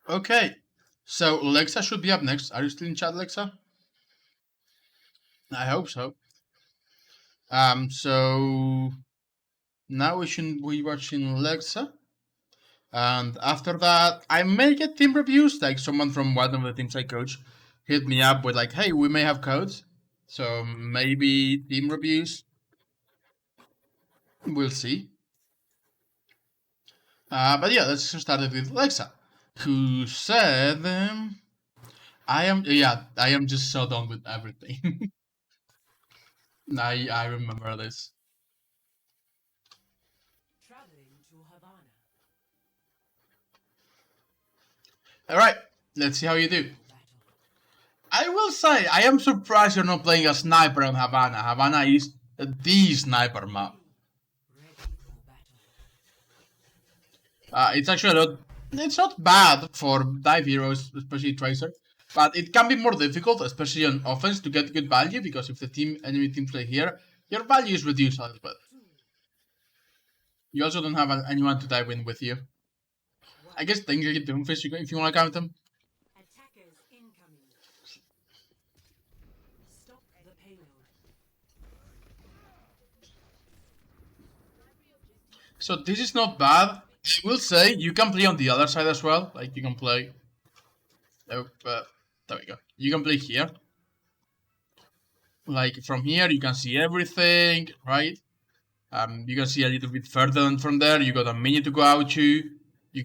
Okay, so Lexa should be up next. Are you still in chat, Lexa? I hope so. So now we should be watching Lexa. And after that, I may get team reviews. Like someone from one of the teams I coach hit me up with like, "Hey, we may have codes, so maybe team reviews. We'll see." But yeah, let's start it with Lexa, who said, I am just so done with everything." I remember this. Traveling to Havana. All right, let's see how you do. Battle. I will say, I am surprised you're not playing a sniper on Havana. Havana is the sniper map. Ready for battle. It's actually not. It's not bad for dive heroes, especially Tracer, but it can be more difficult, especially on offense, to get good value because if the enemy team play here, your value is reduced a little bit. You also don't have anyone to dive in with you. I guess technically Doomfist if you want to count them. Attackers incoming. Stop the payload. So this is not bad. I will say you can play on the other side as well. Like you can play. There we go. You can play here. Like from here, you can see everything, right? You can see a little bit further than from there. You got a minute to go out to. You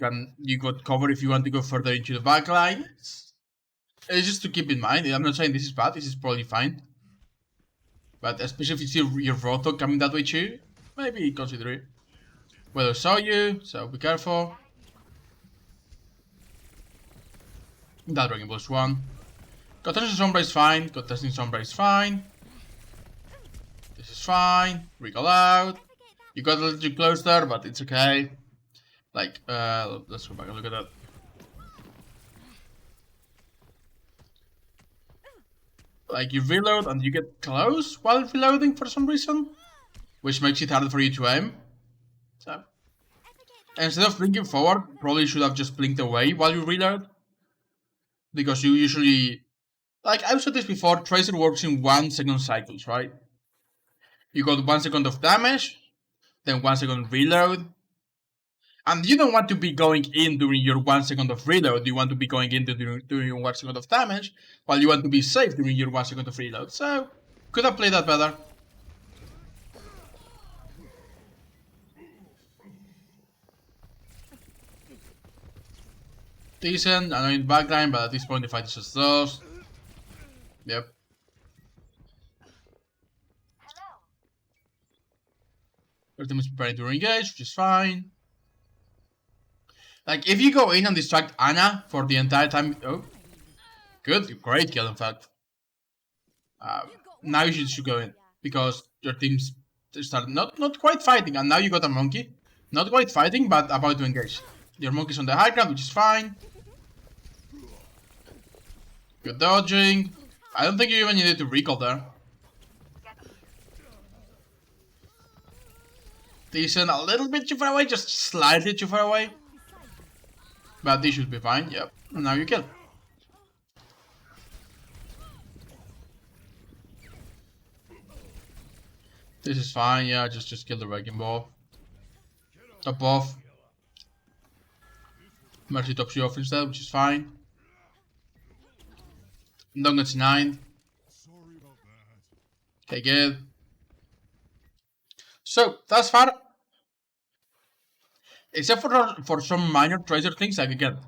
got cover if you want to go further into the back line. It's just to keep in mind. I'm not saying this is bad. This is probably fine. But especially if you see your Roto coming that way too, maybe consider it. Well, I saw you, so be careful. That Dragon Ball's one. Contesting Sombra is fine. Contesting Sombra is fine. This is fine. Recall out. You got a little too close there, but it's okay. Like, let's go back and look at that. Like, you reload and you get close while reloading for some reason, which makes it harder for you to aim. So, instead of blinking forward, probably should have just blinked away while you reload. Because you usually, like I've said this before, Tracer works in 1 second cycles, right? You got 1 second of damage, then 1 second reload. And you don't want to be going in during your 1 second of reload, you want to be going in during your 1 second of damage, while you want to be safe during your 1 second of reload. So, could have played that better. Decent, annoying backline, but at this point the fight is just lost. Yep. Your team is preparing to engage, which is fine. Like, if you go in and distract Ana for the entire time... Oh. Good, great kill, in fact. Now you should go in. Because your team's started not quite fighting, and now you got a monkey. Not quite fighting, but about to engage. Your monkey's on the high ground, which is fine. Good dodging. I don't think you even needed to recall there. Decent, a little bit too far away, just slightly too far away. But this should be fine, yep. Now you kill. This is fine, yeah, just kill the wrecking ball. Top off. Mercy tops you off instead, which is fine. Don't get 9. Okay, good. So, thus far, except for some minor Tracer things, like again,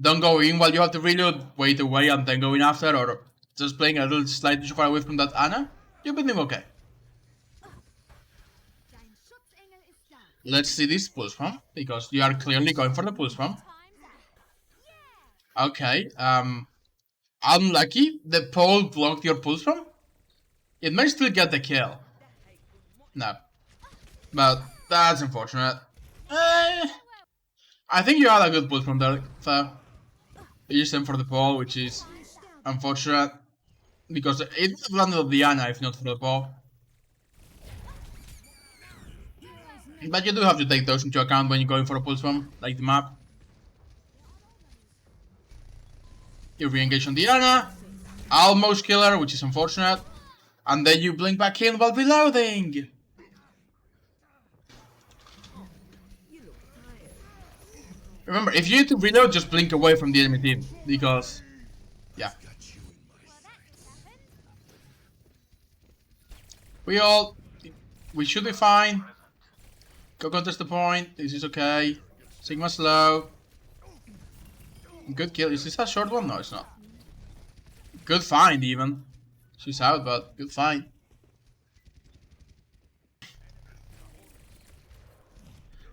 don't go in while you have to reload, wait away and then go in after, or just playing a little slightly too far away from that Ana, you've been doing okay. Let's see this pulse farm, because you are clearly going for the pulse farm. Okay, unlucky, the pole blocked your pulse farm. It may still get the kill. No. But that's unfortunate. I think you had a good pulse from there, though. You just aim for the pole, which is unfortunate. Because it would have landed on the Ana if not for the pole. But you do have to take those into account when you're going for a pulse bomb, like the map. You re-engage on Diana, almost kill her, which is unfortunate, and then you blink back in while reloading. Remember, if you need to reload, just blink away from the enemy team, because, yeah. We should be fine. Go contest the point, this is okay. Sigma slow. Good kill, is this a short one? No, it's not. Good find, even. She's out, but good find.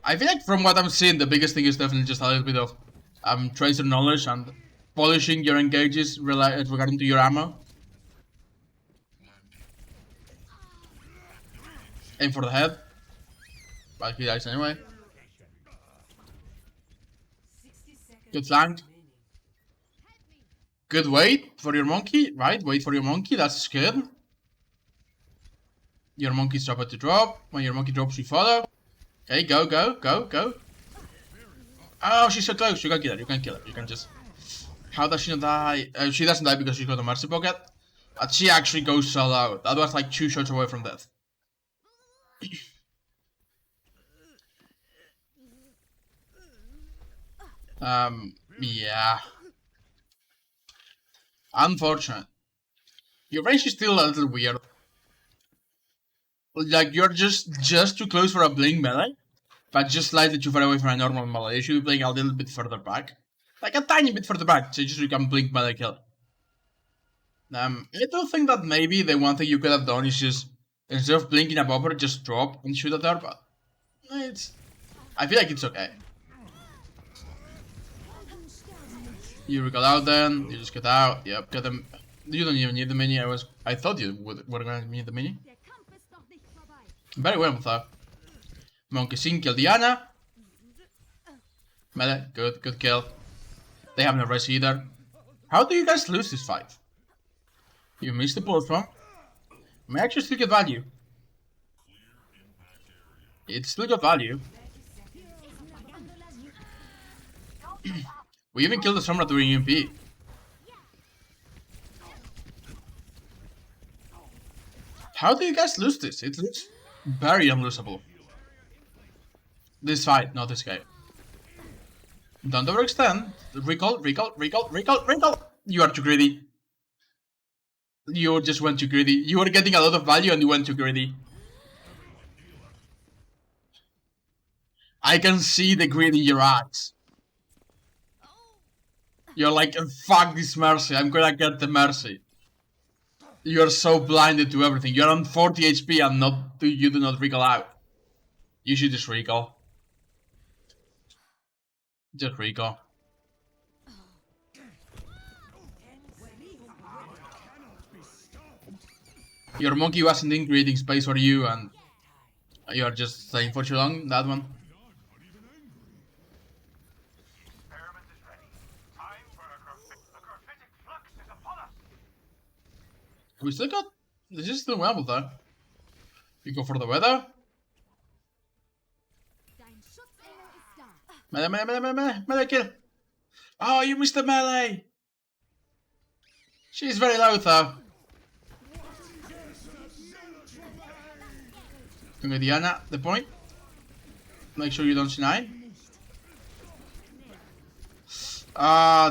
I feel like from what I'm seeing, the biggest thing is definitely just a little bit of tracer knowledge and polishing your engages regarding to your ammo. Aim for the head. But he dies anyway. 60 seconds Good flank. remaining. Good wait for your monkey, right? Wait for your monkey, that's good. Your monkey's about to drop. When your monkey drops, you follow. Okay, go, go, go, go. Oh, she's so close. You can kill her. You can kill her. You can just. How does she not die? She doesn't die because she's got a mercy pocket. But she actually goes all out. That was like 2 shots away from death. Yeah. Unfortunate. Your range is still a little weird. Like, you're just too close for a blink melee, but just slightly too far away from a normal melee. You should be playing a little bit further back. Like, a tiny bit further back, so you can blink melee kill. I do think that maybe the one thing you could have done is just, instead of blinking above her, just drop and shoot at her, but I feel like it's okay. You recall out then, you just get out, yep, get them. You don't even need the mini, I thought you were gonna need the mini. Very well, though. Monkey Sin kill Diana. Melee, good kill. They have no res either. How do you guys lose this fight? You missed the pulse bomb. May actually still get value. It still got value. We even killed the Sombra during EMP. How do you guys lose this? It looks very unlosable. This fight, not this guy. Don't overextend. Recall. You are too greedy. You just went too greedy. You were getting a lot of value and you went too greedy. I can see the greed in your eyes. You're like, fuck this mercy, I'm gonna get the mercy. You're so blinded to everything. You're on 40 HP and you do not recall out. You should just recall. Just recall. Your monkey wasn't in creating space for you and you are just staying for too long, that one. We still got. This is still well though. We go for the weather. Melee kill. Oh, you missed the melee. She's very low though. Okay, Diana, the point. Make sure you don't deny.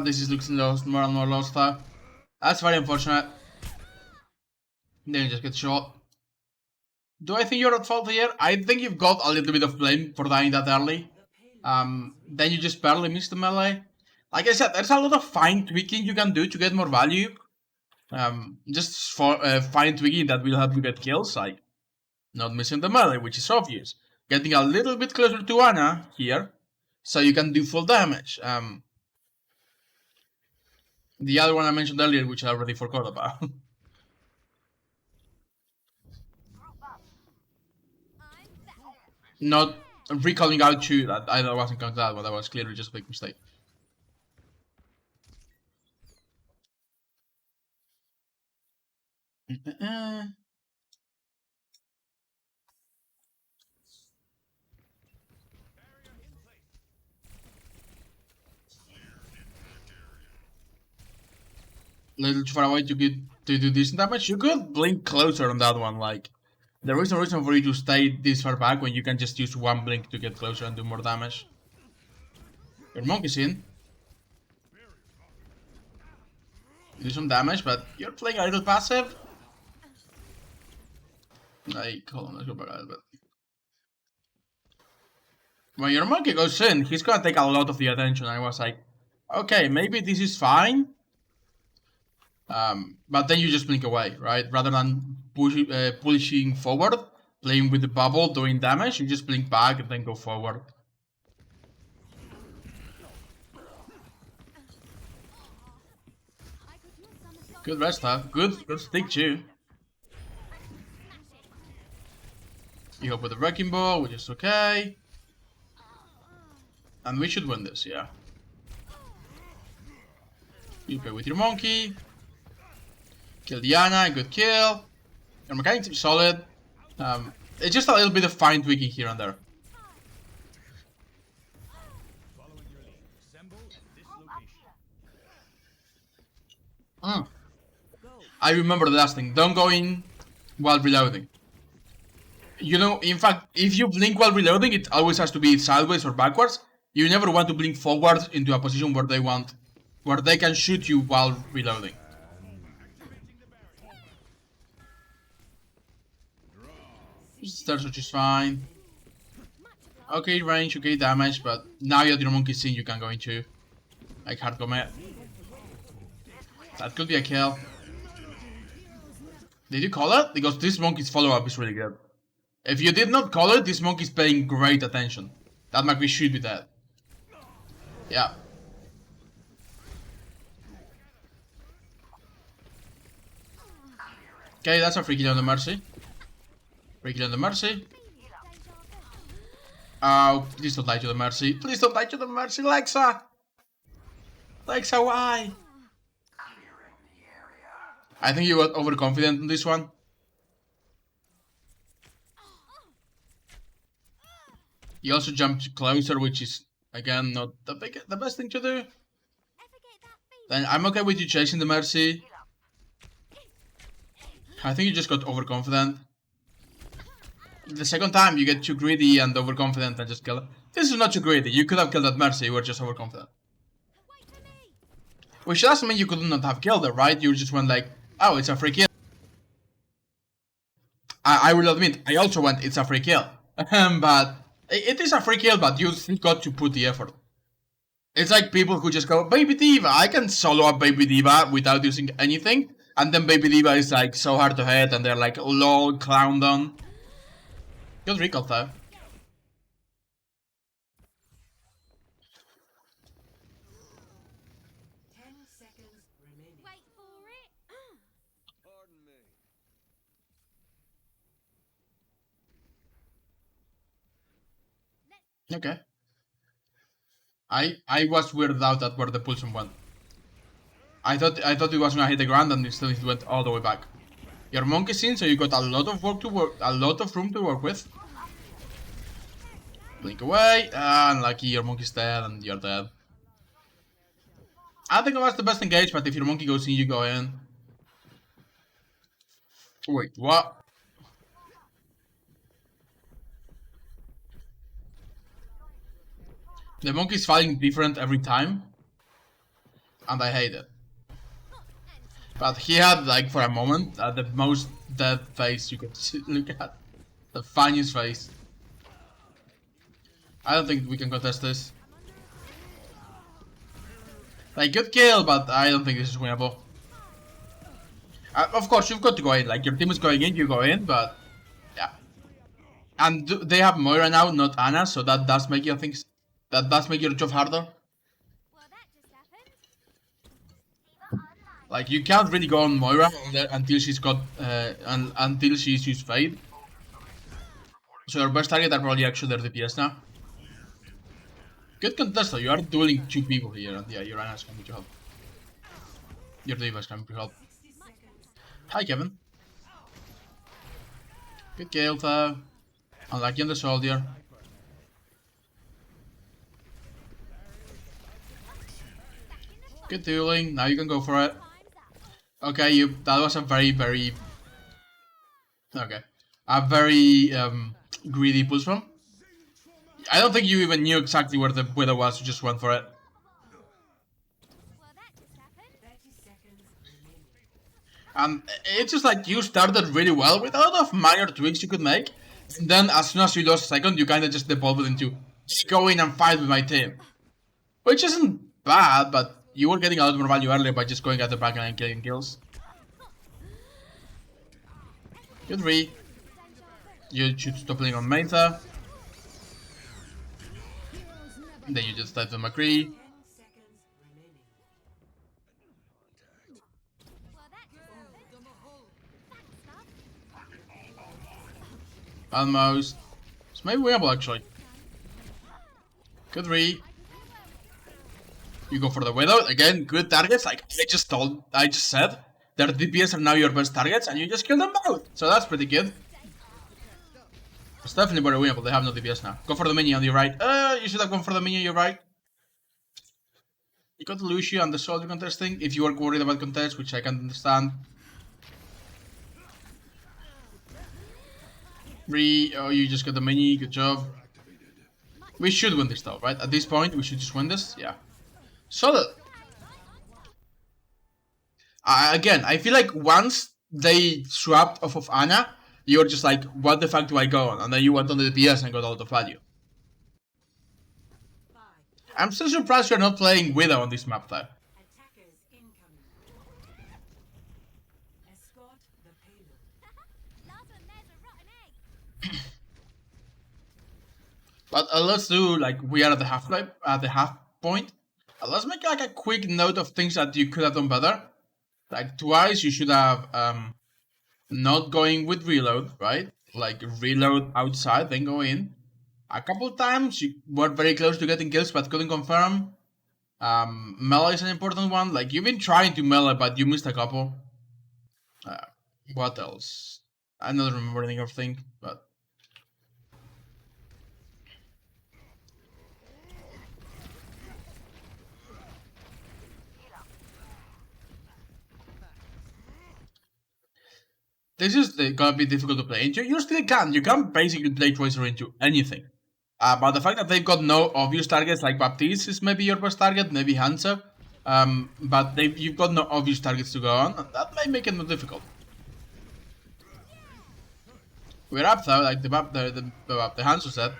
This is looking lost, more and more lost though. That's very unfortunate. Then you just get shot. Do I think you're at fault here? I think you've got a little bit of blame for dying that early. Then you just barely missed the melee. Like I said, there's a lot of fine tweaking you can do to get more value. Just for fine tweaking that will help you get kills, like not missing the melee, which is obvious. Getting a little bit closer to Ana here, so you can do full damage. The other one I mentioned earlier, which I already forgot about. Not recalling out to that I wasn't counting that, but that was clearly just a big mistake. little too far away to do decent damage. You could blink closer on that one. Like, there is no reason for you to stay this far back when you can just use one blink to get closer and do more damage. Your monkey's in. You do some damage, but you're playing a little passive. Like, hold on, let's go back a little bit. When your monkey goes in, he's gonna take a lot of the attention. I was like, okay, maybe this is fine. But then you just blink away, right? Rather than pushing forward, playing with the bubble, doing damage, you just blink back and then go forward. Good rest, huh? Good stick too. You hop with the wrecking ball, which is okay. And we should win this, yeah. You play with your monkey. Kill Diana, good kill. Your mechanics are solid. It's just a little bit of fine tweaking here and there. I remember the last thing. Don't go in while reloading. You know, in fact, if you blink while reloading, it always has to be sideways or backwards. You never want to blink forwards into a position where they can shoot you while reloading. Stairs, which is fine. Okay range, okay damage, but now that your monkey's in, you can go into like hard combat. That could be a kill. Did you call it? Because this monkey's follow-up is really good. If you did not call it, this monkey's paying great attention. That monkey should be dead. Yeah. Okay, that's a free kill on the Mercy. Free kill on the Mercy. Oh, please don't die to the Mercy. Please don't die to the Mercy, Lexa! Lexa, why? I think you got overconfident in this one. You also jumped closer, which is, again, not the best thing to do. Then I'm okay with you chasing the Mercy. I think you just got overconfident. The second time you get too greedy and overconfident and just kill it. This is not too greedy. You could have killed that Mercy, you were just overconfident. Which doesn't mean you could not have killed her, right? You just went like, oh, it's a free kill. I will admit, I also went, it's a free kill. But it is a free kill, but you still got to put the effort. It's like people who just go, Baby Diva, I can solo up Baby Diva without using anything. And then Baby Diva is like so hard to hit and they're like, lol, clown down. Good recall though. Wait for it. Pardon me. Okay. I was weirded out at where the pulsum went. I thought it was gonna hit the ground and still it went all the way back. Your monkey's in, so you got a lot of room to work with. Blink away, and lucky your monkey's dead and you're dead. I think it was the best engage, but if your monkey goes in, you go in. Wait, what? The monkey's fighting different every time, and I hate it. But he had, like, for a moment, the most dead face you could look at. The funniest face. I don't think we can contest this. Like, good kill, but I don't think this is winnable. Of course, you've got to go in. Like, your team is going in, you go in, but... yeah. And they have Moira now, not Anna, so that does make your things... that does make your job harder. Well, that just happened. Like, you can't really go on Moira until she's got... until she's used Fade. So your best target are probably actually their DPS now. Good contest though, you are dueling two people here, and yeah, your Anna's coming to help. Your Diva's coming to help. Hi, Kevin. Good kill though. Unlucky on the soldier. Good dueling, now you can go for it. Okay, that was a very okay, a very greedy push from. I don't think you even knew exactly where the widow was. You just went for it. Well, that just happened. It's just like you started really well with a lot of minor tweaks you could make. And then as soon as you lost a second, you kind of just devolved into just go in and fight with my team. Which isn't bad, but you were getting a lot more value earlier by just going at the back and killing kills. Good re. You should stop playing on Meta. Then you just type the McCree. Well, that just happened. Almost. It's maybe winnable actually. Good re. You go for the widow again. Good targets. Like I just said, their DPS are now your best targets, and you just kill them both. So that's pretty good. It's definitely very winnable. They have no DPS now. Go for the minion on your right. You should have gone for the minion on your right. You got the Lucio and the soldier contesting. If you are worried about contest, which I can understand. Oh, you just got the mini. Good job. We should win this though, right? At this point, we should just win this. Yeah. Solid. Again, I feel like once they swapped off of Ana, you're just like, what the fuck do I go on? And then you went on the DPS and got a lot of value. I'm still surprised you're not playing Widow on this map though. Last one there's a rotten egg. But let's do like we are at the half point. Let's make like a quick note of things that you could have done better. Like twice you should have not going with reload, right? Like reload outside, then go in. A couple times you were very close to getting kills but couldn't confirm. Melee is an important one. Like you've been trying to melee but you missed a couple. What else? I'm not remembering everything, but this is gonna be difficult to play into. You still can. You can basically play Tracer into anything. But the fact that they've got no obvious targets, like Baptiste is maybe your best target, maybe Hansa. But you've got no obvious targets to go on, and that may make it more difficult. We're up though, like the Hansa set.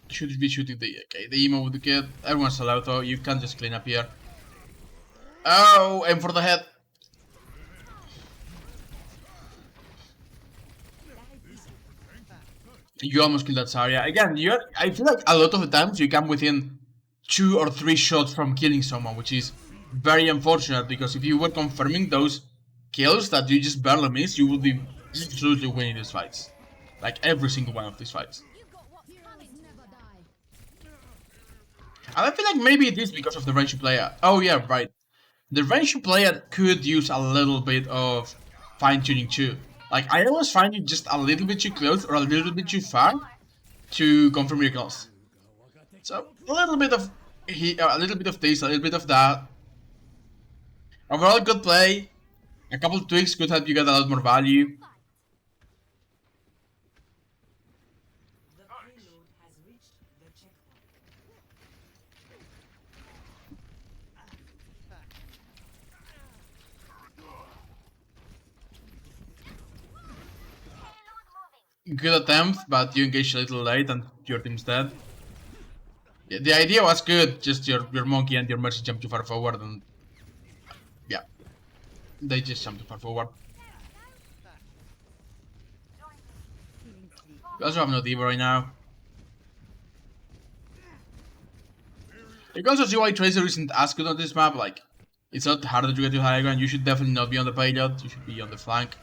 Should be shooting the emo with the kid. Everyone's allowed though, you can't just clean up here. Oh, aim for the head. You almost killed that Zarya. Again, I feel like a lot of the times you come within 2 or 3 shots from killing someone, which is very unfortunate because if you were confirming those kills that you just barely missed, you would be absolutely winning these fights. Like every single one of these fights. And I feel like maybe it is because of the ranged player. Oh yeah, right. The ranged player could use a little bit of fine-tuning too. Like, I always find you just a little bit too close or a little bit too far to confirm your kills. So, a little bit of this, a little bit of that. Overall, good play. A couple of tweaks could help you get a lot more value. Good attempt, but you engaged a little late and your team's dead. Yeah, the idea was good, just your monkey and your mercy jumped too far forward and... yeah. They just jumped too far forward. We also have no diva right now. You can also see why Tracer isn't as good on this map, like... it's a lot harder to get to high ground, you should definitely not be on the payload, you should be on the flank.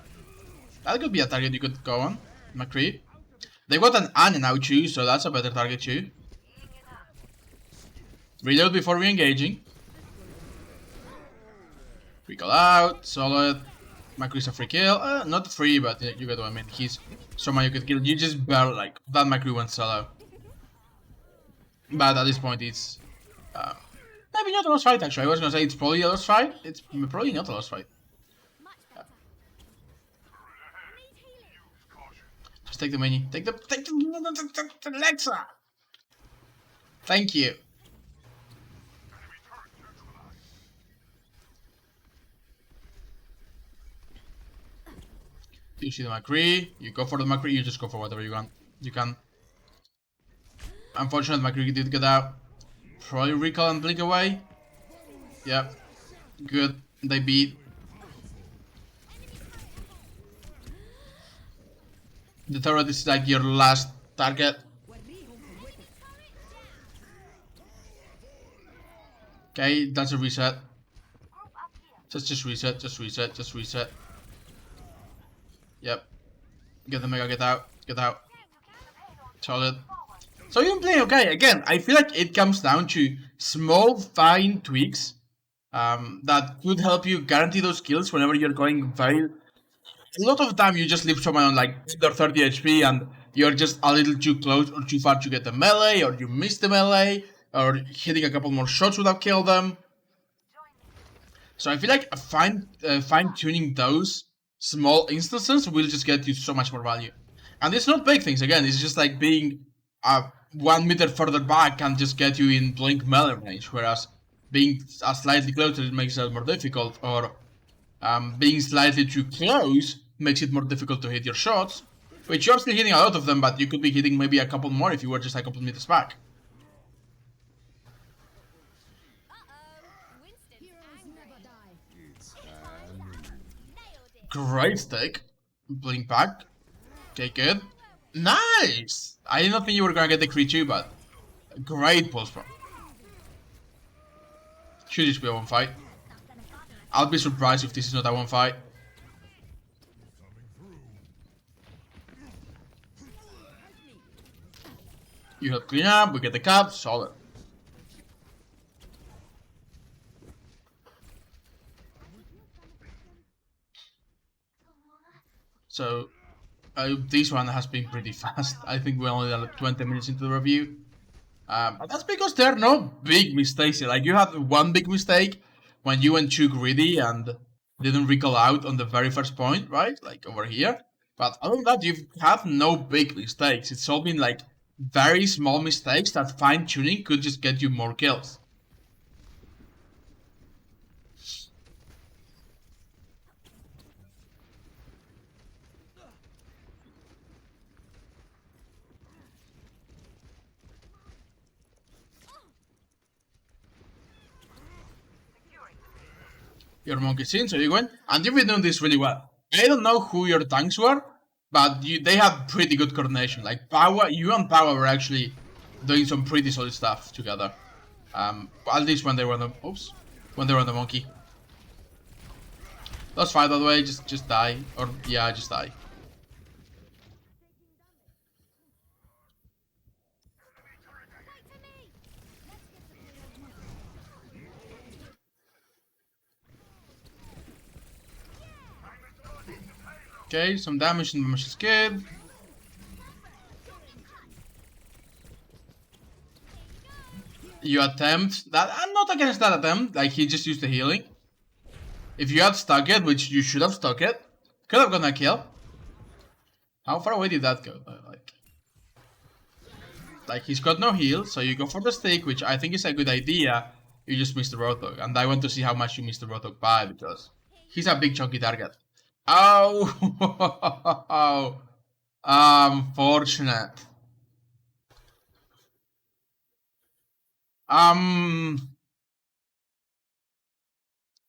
That could be a target you could go on. McCree. They got an Ana now too, so that's a better target too. Reload before re-engaging. Recall out, solid. McCree's a free kill. Not free, but you get what I mean. He's someone you could kill. You just barely, like, that McCree went solo. But at this point it's... Maybe not a lost fight, actually. I was gonna say it's probably a lost fight. It's probably not a lost fight. Much better. Need healing. Just take the mini. Take the Alexa. Thank you. You see the McCree, you go for the McCree, you just go for whatever you want. You can. Unfortunately, McCree did get out. Probably recall and blink away. Yep. Good. They beat. The turret is like your last target. Okay, that's a reset. Just reset, just reset, just reset. Yep. Get the mega, get out, get out. Solid. So you're playing okay. Again, I feel like it comes down to small, fine tweaks that could help you guarantee those kills whenever you're going very. A lot of the time, you just leave someone on like 30 HP and you're just a little too close or too far to get the melee, or you miss the melee, or hitting a couple more shots without kill them. So I feel like fine tuning those small instances will just get you so much more value. And it's not big things, again, it's just like being 1 meter further back can just get you in blink melee range, whereas being slightly closer it makes it more difficult, or being slightly too close makes it more difficult to hit your shots, which you're still hitting a lot of them, but you could be hitting maybe a couple more if you were just a couple meters back. Great stick. Blink back. Okay, good. Nice! I did not think you were gonna get the crit too, but great pulse from. Should just be a one fight. I'll be surprised if this is not a one fight. You help clean up, we get the cap, solid. So, this one has been pretty fast. I think we're only 20 minutes into the review. But that's because there are no big mistakes here. Like, you had one big mistake when you went too greedy and didn't recall out on the very first point, right? Like, over here. But other than that, you've had no big mistakes. It's all been, like, very small mistakes that fine-tuning could just get you more kills. Your monkey's in, so you win. And you've been doing this really well. I don't know who your tanks were, but they have pretty good coordination. Like, Power, you and Power were actually doing some pretty solid stuff together. At least when they were on the, when they were on the monkey. That's fine, by the way, just die. Or, yeah, just die. Okay, some damage and damage is good. You attempt that. I'm not against that attempt. Like, he just used the healing. If you had stuck it, which you should have stuck it, could have gotten a kill. How far away did that go? Like he's got no heal, so you go for the stick, which I think is a good idea. You just missed the Roadhog, and I want to see how much you missed the Roadhog by, because he's a big chunky target. Oh, unfortunate.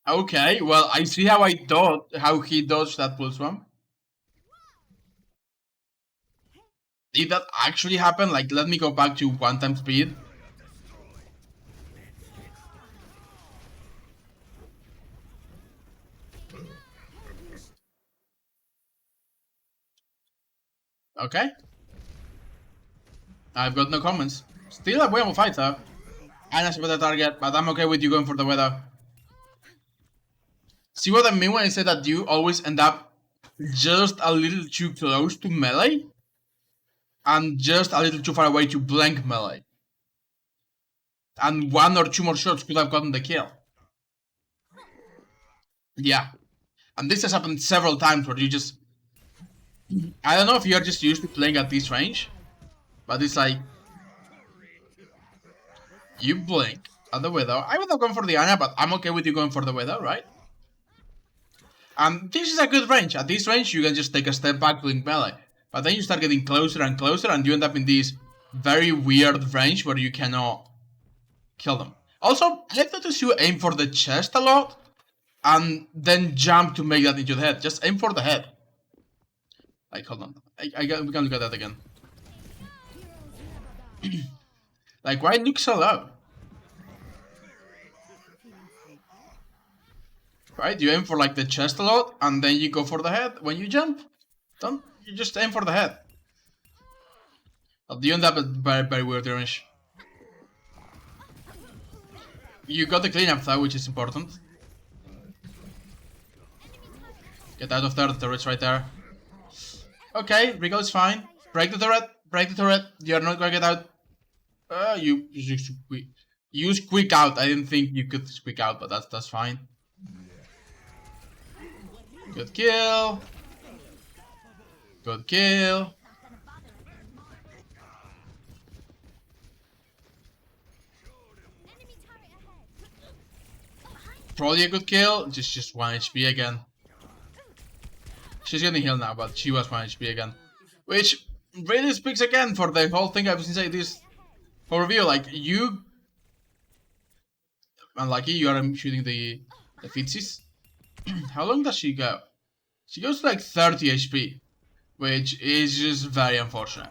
Okay, well, I see how how he dodged that pulse bomb. Did that actually happen? Like, let me go back to 1 time speed. Okay. I've got no comments. Still a winnable fight, though. And a better target, but I'm okay with you going for the weather. See what I mean when I say that you always end up just a little too close to melee? And just a little too far away to blank melee. And 1 or 2 more shots could have gotten the kill. Yeah. And this has happened several times where you just... I don't know if you're just used to playing at this range, but it's like... You blink at the Widow. I would have gone for the Ana, but I'm okay with you going for the Widow, right? And this is a good range. At this range, you can just take a step back, blink melee. But then you start getting closer and closer, and you end up in this very weird range where you cannot kill them. Also, I noticed you aim for the chest a lot, and then jump to make that into the head. Just aim for the head. Like, hold on. We can look at that again. Like, why look so low? Right? You aim for like the chest a lot, and then you go for the head when you jump. Don't you just aim for the head? But you end up at very, very weird range. You got the cleanup though, which is important. Get out of there, the turret's right there. Okay, Regal is fine. Break the turret, break the turret. You're not gonna get out. You use quick out. I didn't think you could quick out, but that's fine. Good kill. Good kill. Enemy turret ahead. Probably a good kill. Just 1 HP again. She's getting healed now, but she was 1 HP again. Which really speaks again for the whole thing I've been saying this whole review. Like, you... Unlucky, you are shooting the Fitzies. How long does she go? She goes to like 30 HP, which is just very unfortunate.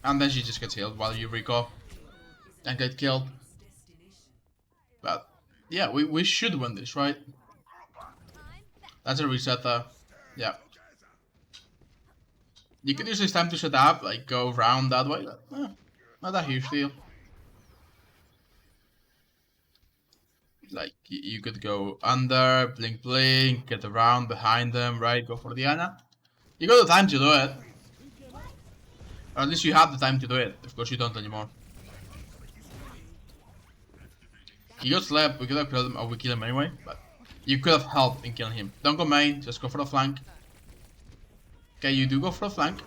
And then she just gets healed while you recall and get killed. But yeah, we should win this, right? That's a reset though. Yeah. You could use this time to set up, like go around that way. Not a huge deal. Like, you could go under, blink blink, get around behind them, right? Go for the Ana. You got the time to do it. Or at least you have the time to do it. Of course you don't anymore. He got slept, we could have killed him, or we kill him anyway, but you could have helped in killing him. Don't go main, just go for the flank. Okay, you do go for the flank.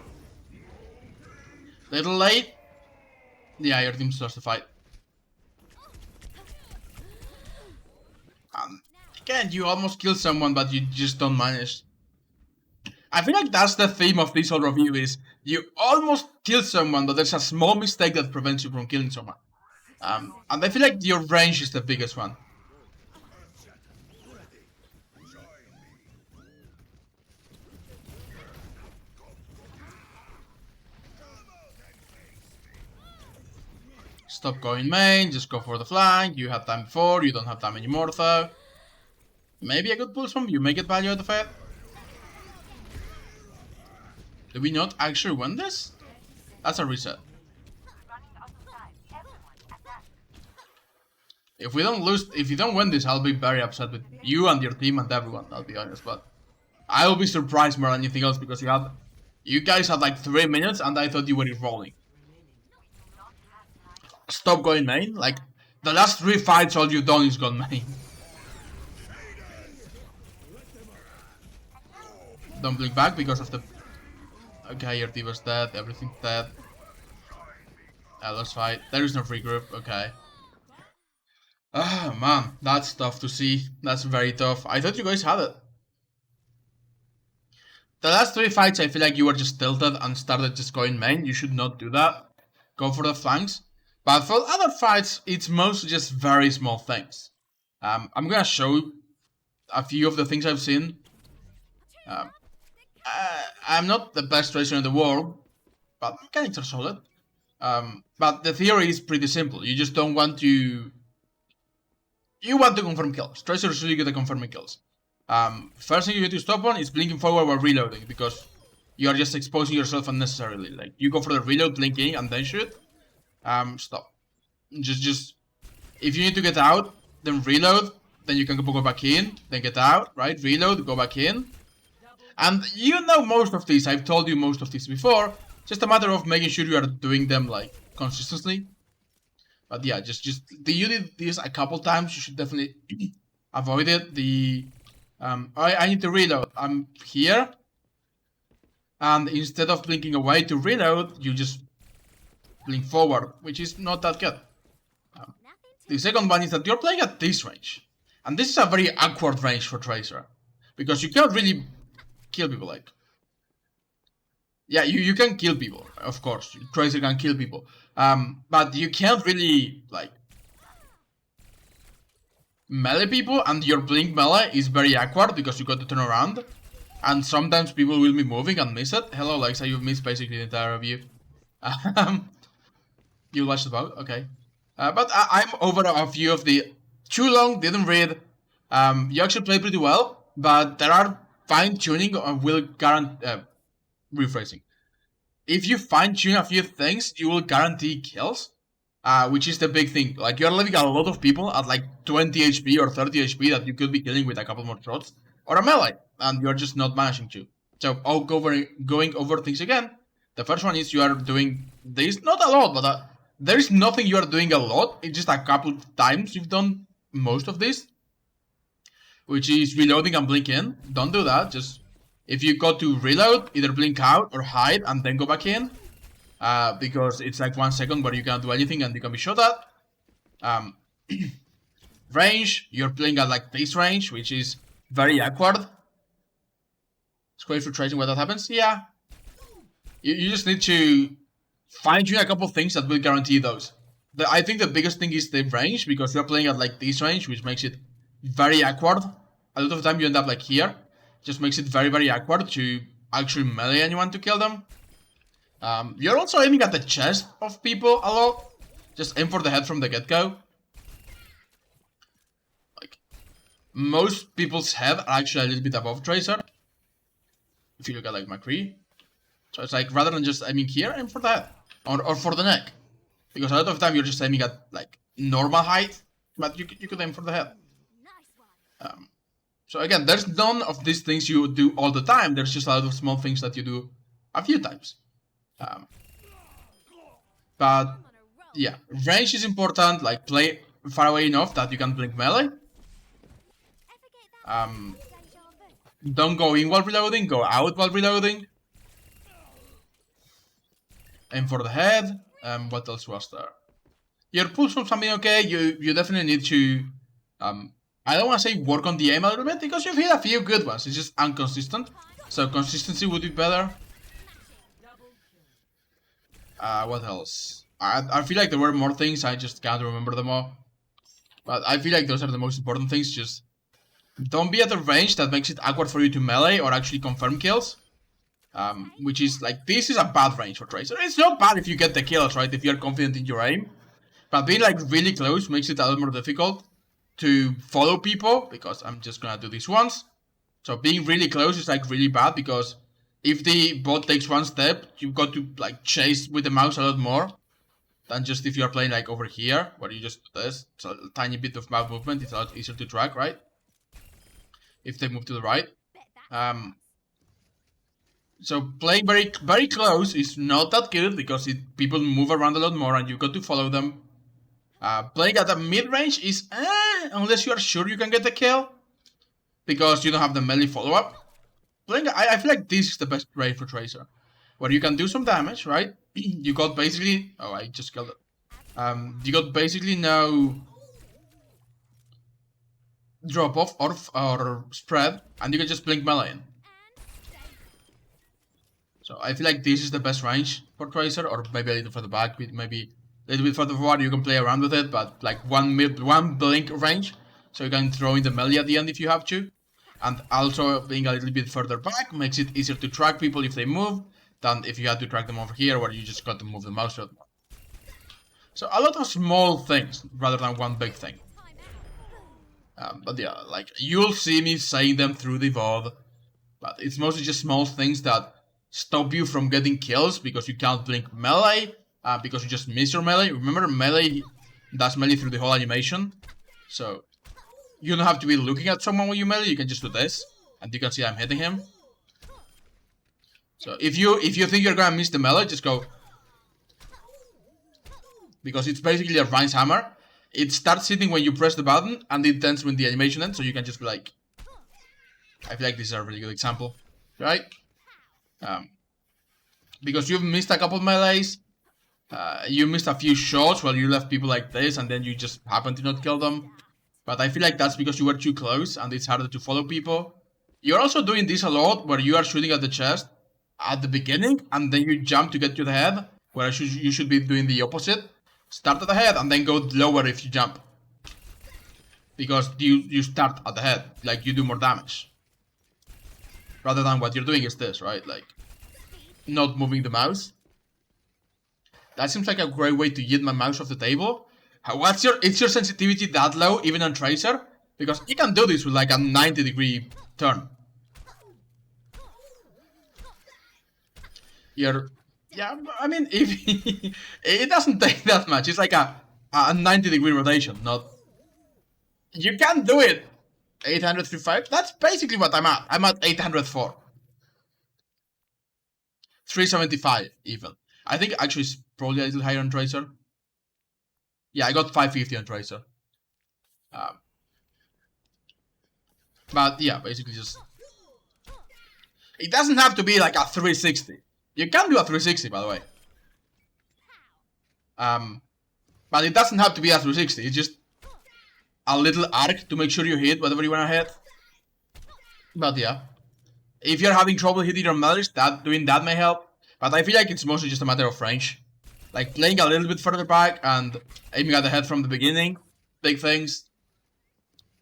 Little late. Yeah, your team starts to fight. Again, you almost kill someone, but you just don't manage. I feel like that's the theme of this whole review is you almost kill someone, but there's a small mistake that prevents you from killing someone. And I feel like your range is the biggest one. Stop going main, just go for the flank. You had time before, you don't have time anymore though. Maybe a good pulse from you, make it value out of it. Did we not actually win this? That's a reset. If we don't lose, if you don't win this, I'll be very upset with you and your team and everyone, I'll be honest, but I will be surprised more than anything else because you guys had like 3 minutes and I thought you were rolling. Stop going main, like the last 3 fights all you've done is gone main. Don't blink back because of the... Okay, your D.Va's dead, everything's dead. Let's fight. There is no free group, okay. Ah, man, that's tough to see. That's very tough. I thought you guys had it. The last 3 fights, I feel like you were just tilted and started just going main. You should not do that. Go for the flanks. But for other fights, it's mostly just very small things. I'm gonna show a few of the things I've seen. I'm not the best tracer in the world, but mechanics are solid. But the theory is pretty simple. You just don't want to... You want to confirm kills. Tracers really good at confirming kills. First thing you need to stop on is blinking forward while reloading, because you are just exposing yourself unnecessarily. Like, you go for the reload, blinking, and then shoot. Stop. Just... If you need to get out, then reload, then you can go back in, then get out, right? Reload, go back in. And you know most of these, I've told you most of these before, just a matter of making sure you are doing them, like, consistently. But yeah, just you did this a couple times. You should definitely avoid it. I need to reload. I'm here, and instead of blinking away to reload, you just blink forward, which is not that good. The second one is that you're playing at this range, and this is a very awkward range for Tracer, because you can't really kill people like. Yeah, you can kill people, of course. Tracer can kill people, but you can't really like melee people, and your blink melee is very awkward because you got to turn around, and sometimes people will be moving and miss it. Hello, Alexa, you've missed basically the entire review. You watched the boat, okay. But I'm over a few of the too long, didn't read. You actually played pretty well, but there are fine tuning will guarantee rephrasing. If you fine tune a few things, you will guarantee kills. Which is the big thing. Like, you're leaving a lot of people at like 20 HP or 30 HP that you could be killing with a couple more shots, or a melee, and you're just not managing to. So, going over things again. The first one is you are doing this, not a lot, but there is nothing you are doing a lot. It's just a couple times you've done most of this, which is reloading and blink in. Don't do that. Just, if you go to reload, either blink out or hide and then go back in. Because it's like 1 second where you can't do anything and you can be shot at. Range, you're playing at like this range, which is very awkward. It's great for tracing where that happens. Yeah. You just need to fine tune a couple things that will guarantee those. I think the biggest thing is the range, because you're playing at like this range, which makes it very awkward. A lot of the time you end up like here. Just makes it very, very awkward to actually melee anyone to kill them. You're also aiming at the chest of people a lot. Just aim for the head from the get-go. Like, most people's head are actually a little bit above Tracer. If you look at like McCree. So it's like, rather than just aiming here, aim for the head. Or for the neck. Because a lot of the time you're just aiming at like normal height. But you could aim for the head. So again, there's none of these things you do all the time. There's just a lot of small things that you do a few times. But yeah, range is important. Like, play far away enough that you can blink melee. Don't go in while reloading, go out while reloading. Aim for the head. What else was there? Your pulse from something okay. You definitely need to I don't want to say work on the aim a little bit, because you've hit a few good ones. It's just inconsistent. So consistency would be better. What else? I feel like there were more things, I just can't remember them all. But I feel like those are the most important things. Just don't be at a range that makes it awkward for you to melee or actually confirm kills. Which is like, this is a bad range for Tracer. It's not bad if you get the kills, right? If you're confident in your aim. But being like really close makes it a little more difficult to follow people, because I'm just gonna do this once. So being really close is like really bad, because if the bot takes one step, you've got to like chase with the mouse a lot more than just if you're playing like over here, where you just do this. It's a tiny bit of mouse movement, it's a lot easier to track, right? If they move to the right. So playing very, very close is not that good, because people move around a lot more and you've got to follow them. Playing at a mid-range is unless you are sure you can get the kill, because you don't have the melee follow-up. I feel like this is the best range for Tracer, where you can do some damage, right? You got basically... Oh, I just killed it. You got basically no drop-off or spread, and you can just blink melee in. So I feel like this is the best range for Tracer, or maybe a little further back, maybe a little bit further forward, you can play around with it, but like one blink range, so you can throw in the melee at the end if you have to. And also being a little bit further back makes it easier to track people if they move, than if you had to track them over here, where you just got to move the mouse around. So a lot of small things, rather than one big thing. But yeah, like, you'll see me saying them through the VOD, but it's mostly just small things that stop you from getting kills, because you can't blink melee, because you just miss your melee. Remember, melee does melee through the whole animation, so you don't have to be looking at someone when you melee, you can just do this, and you can see I'm hitting him. So if you think you're gonna miss the melee, just go because it's basically a Ryan's hammer. It starts hitting when you press the button, and it ends when the animation ends, so you can just be like... I feel like this is a really good example, right? Because you've missed a couple melees, you missed a few shots while you left people like this, and then you just happen to not kill them. But I feel like that's because you were too close, and it's harder to follow people. You're also doing this a lot, where you are shooting at the chest at the beginning, and then you jump to get to the head, whereas you should be doing the opposite. Start at the head, and then go lower if you jump. Because you start at the head, like you do more damage. Rather than what you're doing is this, right? Like, not moving the mouse. That seems like a great way to get my mouse off the table. Is your sensitivity that low, even on Tracer? Because you can do this with like a 90-degree turn. Yeah, I mean, if it doesn't take that much. It's like a 90-degree rotation, not... You can do it. 835. That's basically what I'm at. I'm at 804. 375 even. I think actually it's probably a little higher on Tracer. Yeah, I got 550 on Tracer. But yeah, basically just... It doesn't have to be like a 360. You can do a 360, by the way. But it doesn't have to be a 360. It's just a little arc to make sure you hit whatever you want to hit. But yeah, if you're having trouble hitting your melees, doing that may help. But I feel like it's mostly just a matter of range. Like playing a little bit further back and aiming at the head from the beginning. Big things.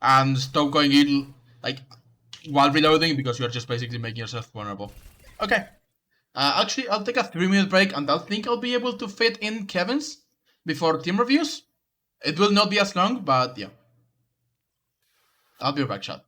And stop going in like while reloading, because you're just basically making yourself vulnerable. Okay. Actually, I'll take a 3-minute break, and I think I'll be able to fit in Kevin's before team reviews. It will not be as long, but yeah. I'll be right back, chat.